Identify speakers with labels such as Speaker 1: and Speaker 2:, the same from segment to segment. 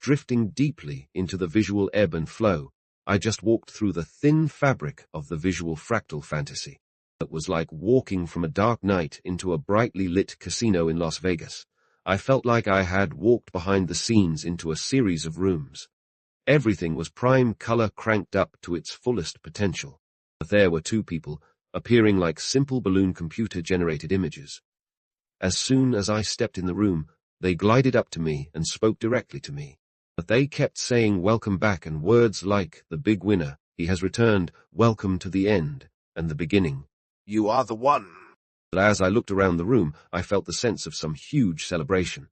Speaker 1: drifting deeply into the visual ebb and flow. I just walked through the thin fabric of the visual fractal fantasy. It was like walking from a dark night into a brightly lit casino in Las Vegas. I felt like I had walked behind the scenes into a series of rooms. Everything was prime color cranked up to its fullest potential. But there were two people, appearing like simple balloon computer-generated images. As soon as I stepped in the room, they glided up to me and spoke directly to me. But they kept saying welcome back and words like, the big winner, he has returned, welcome to the end, and the beginning.
Speaker 2: You are the one.
Speaker 1: As I looked around the room, I felt the sense of some huge celebration.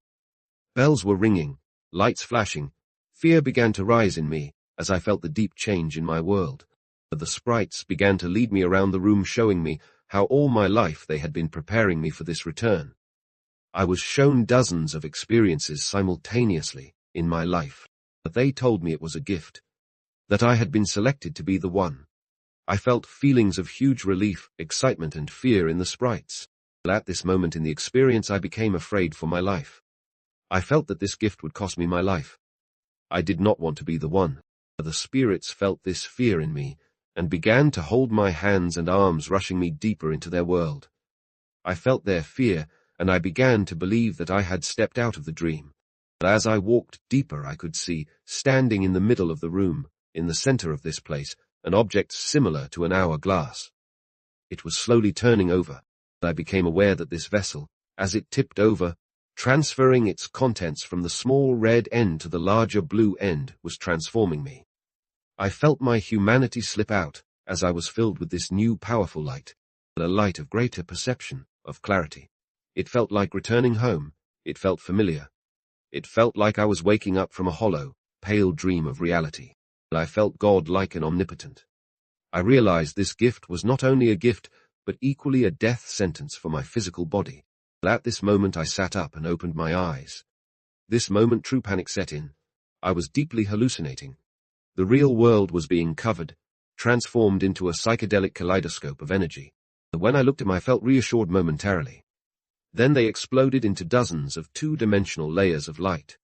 Speaker 1: Bells were ringing, lights flashing. Fear began to rise in me as I felt the deep change in my world. But the sprites began to lead me around the room, showing me how all my life they had been preparing me for this return. I was shown dozens of experiences simultaneously in my life, but they told me it was a gift, that I had been selected to be the one. I felt feelings of huge relief, excitement, and fear in the sprites. But at this moment in the experience, I became afraid for my life. I felt that this gift would cost me my life. I did not want to be the one. The spirits felt this fear in me and began to hold my hands and arms, rushing me deeper into their world. I felt their fear, and I began to believe that I had stepped out of the dream. But as I walked deeper, I could see, standing in the middle of the room, in the center of this place, an object similar to an hourglass. It was slowly turning over, and I became aware that this vessel, as it tipped over, transferring its contents from the small red end to the larger blue end, was transforming me. I felt my humanity slip out as I was filled with this new powerful light, a light of greater perception, of clarity. It felt like returning home. It felt familiar. It felt like I was waking up from a hollow, pale dream of reality. I felt God-like and omnipotent. I realized this gift was not only a gift, but equally a death sentence for my physical body. At this moment I sat up and opened my eyes. This moment true panic set in. I was deeply hallucinating. The real world was being covered, transformed into a psychedelic kaleidoscope of energy. When I looked at them, I felt reassured momentarily. Then they exploded into dozens of two-dimensional layers of light,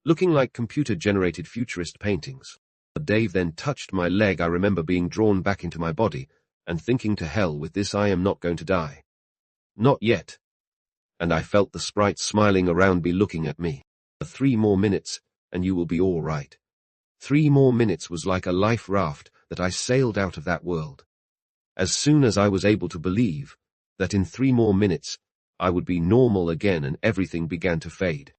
Speaker 1: looking like computer-generated futurist paintings. Dave then touched my leg. I remember being drawn back into my body and thinking, to hell with this, I am not going to die. Not yet. And I felt the sprites smiling around me, looking at me. 3 more minutes, and you will be all right. 3 more minutes was like a life raft that I sailed out of that world. As soon as I was able to believe that in 3 more minutes I would be normal again, and everything began to fade.